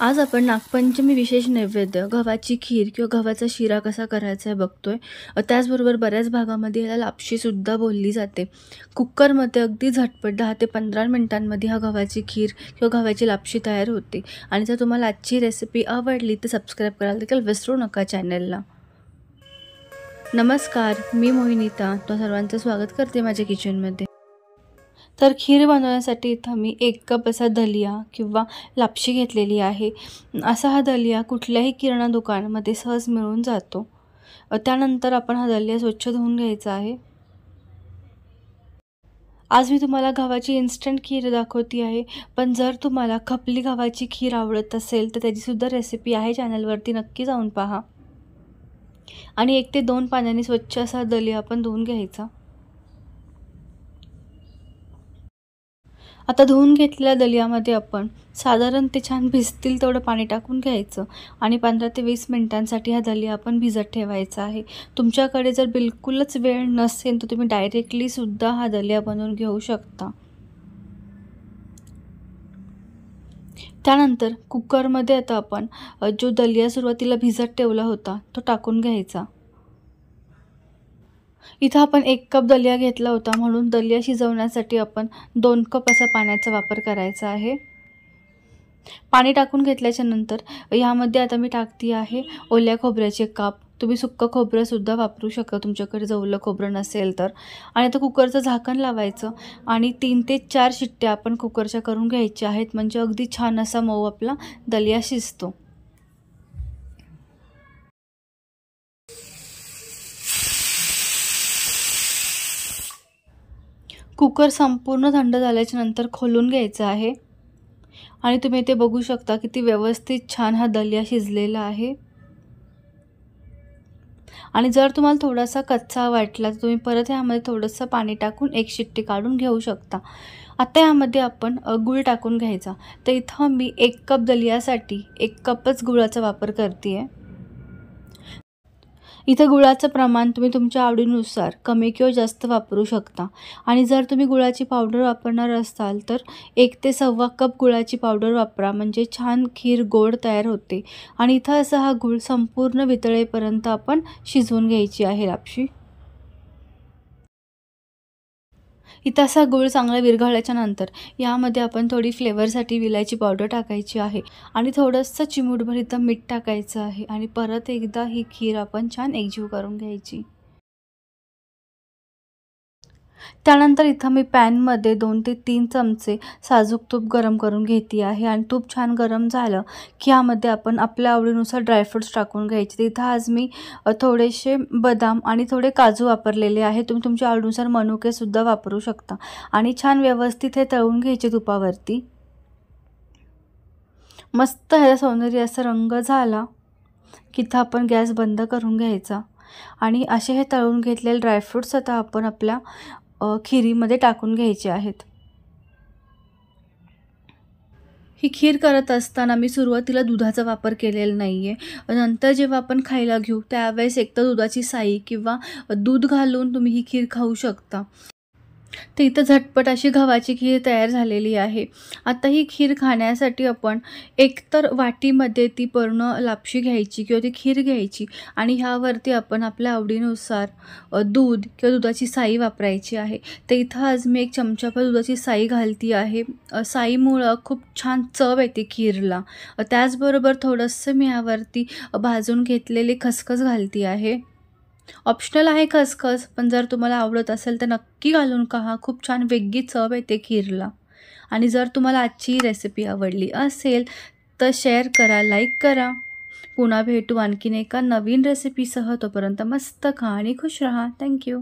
आज आपण नागपंचमी विशेष नैवेद्य गव्हाची खीर किंवा गव्हाचा शिरा कसा करायचा आहे बघतोय. त्याचबरोबर बऱ्याच भागामध्ये याला लापशीसुद्धा बोलली जाते. कुकरमध्ये अगदी झटपट 10 ते 15 मिनिटांमध्ये हा गव्हाची खीर किंवा गव्हाची लापशी तयार होते. आणि जर तुम्हाला आजची रेसिपी आवडली तर सबस्क्राईब करायला देखील विसरू नका चॅनलला. नमस्कार, मी मोहिनीता. तो सर्वांचं स्वागत करते माझ्या किचनमध्ये. तर खीर बनवण्यासाठी इथं मी 1 कप असा दलिया किंवा लापशी घेतलेली आहे. असा हा दलिया कुठल्याही किराणा दुकानामध्ये सहज मिळून जातो. त्यानंतर आपण हा दलिया स्वच्छ धुवून घ्यायचा आहे. आज मी तुम्हाला गव्हाची इन्स्टंट खीर दाखवते आहे, पण जर तुम्हाला खपली गव्हाची खीर आवडत असेल तर त्याचीसुद्धा रेसिपी आहे चॅनलवरती, नक्की जाऊन पहा. आणि 1 ते 2 पाण्याने स्वच्छ असा दलिया आपण धुवून घ्यायचा. आता धुवून घेतलेल्या दलियामध्ये आपण साधारण ते छान भिजतील तेवढं पाणी टाकून घ्यायचं आणि 15 ते 20 मिनिटांसाठी हा दलिया आपण भिजत ठेवायचा आहे. तुमच्याकडे जर बिलकुलच वेळ नसेल तर तुम्ही डायरेक्टलीसुद्धा हा दलिया बनवून घेऊ शकता. त्यानंतर कुकरमध्ये आता आपण जो दलिया सुरुवातीला भिजत ठेवला होता तो टाकून घ्यायचा. इथं आपण 1 कप दलिया घेतला होता, म्हणून दलिया शिजवण्यासाठी आपण 2 कप असा पाण्याचा वापर करायचा आहे. पाणी टाकून घेतल्याच्या नंतर यामध्ये आता मी टाकते आहे ओल्या खोबऱ्याचे काप. तुम्ही सुक्कं खोबरंसुद्धा वापरू शकता तुमच्याकडे जर ओलं खोबरं नसेल तर. आणि आता कुकरचं झाकण लावायचं आणि 3 ते 4 शिट्ट्या आपण कुकरच्या करून घ्यायच्या आहेत, म्हणजे अगदी छान असा मऊ आपला दलिया शिजतो. कुकर संपूर्ण थंड झाल्याच्या नंतर खोलून घ्यायचं आहे आणि तुम्ही इथे बघू शकता किती व्यवस्थित छान हा दलिया शिजलेला आहे. आणि जर तुम्हाला थोडासा कच्चा वाटला तर तुम्ही परत यामध्ये थोडंसं पाणी टाकून 1 शिट्टी काढून घेऊ शकता. आता यामध्ये आपण गूळ टाकून घ्यायचा. तर इथं मी 1 कप दलियासाठी 1 कपच गुळाचा वापर करते आहे. इथं गुळाचं प्रमाण तुम्ही तुमच्या आवडीनुसार कमी किंवा जास्त वापरू शकता. आणि जर तुम्ही गुळाची पावडर वापरणार असाल तर 1 ते 1.25 कप गुळाची पावडर वापरा, म्हणजे छान खीर गोड तयार होते. आणि इथं असा हा गूळ संपूर्ण वितळेपर्यंत आपण शिजवून घ्यायची आहे लापशी. इथं असा गूळ चांगला विरघळल्याच्या नंतर यामध्ये आपण थोडी फ्लेवरसाठी विलायची पावडर टाकायची आहे आणि थोडंसं चिमूटभर इथं मीठ टाकायचं आहे आणि परत एकदा ही खीर आपण छान एकजीव करून घ्यायची. त्यानंतर इथं मी पॅनमध्ये 2 ते 3 चमचे साजूक तूप गरम करून घेते आहे आणि तूप छान गरम झालं की यामध्ये आपण आपल्या आवडीनुसार ड्रायफ्रूट्स टाकून घ्यायचे. तिथं आज मी थोडेसे बदाम आणि थोडे काजू वापरलेले आहे. तुम्ही तुमच्या आवडीनुसार मनुकेसुद्धा वापरू शकता. आणि छान व्यवस्थित हे तळून घ्यायचे तुपावरती. मस्त ह्याचा सौंदर्य असा रंग झाला की इथं आपण गॅस बंद करून घ्यायचा आणि असे हे तळून घेतलेले ड्रायफ्रूट्स आता आपण आपल्या खिरीमध्ये टाकून घ्यायचे आहेत. ही खीर करत असताना मी सुरुवातीला दुधाचा वापर केलेला नाही आहे. नंतर जेव्हा आपण खायला घेऊ त्यावेळेस एकतर दुधाची साई किंवा दूध घालून तुम्ही ही खीर खाऊ शकता. तर इथं झटपट अशी गव्हाची खीर तयार झालेली आहे. आता ही खीर खाण्यासाठी आपण एकतर वाटीमध्ये ती पूर्ण लापशी घ्यायची किंवा ती खीर घ्यायची आणि ह्यावरती आपण आपल्या आवडीनुसार दूध किंवा दुधाची साई वापरायची आहे. तर इथं आज मी 1 चमचाभर दुधाची साई घालते आहे. साईमुळं खूप छान चव येते खीरला. त्याचबरोबर थोडंसं मी ह्यावरती भाजून घेतलेली खसखस घालते आहे. ऑप्शनल आहे खसखस, पण जर तुम्हाला आवडत असेल तर नक्की घालून पहा. खूप छान वेगळी चव येते खीरला. आणि जर तुम्हाला आजची रेसिपी आवडली असेल तर शेअर करा, लाईक करा. पुन्हा भेटू आणखीन एका नवीन रेसिपीसह. तोपर्यंत मस्त खा आणि खुश रहा. थँक्यू.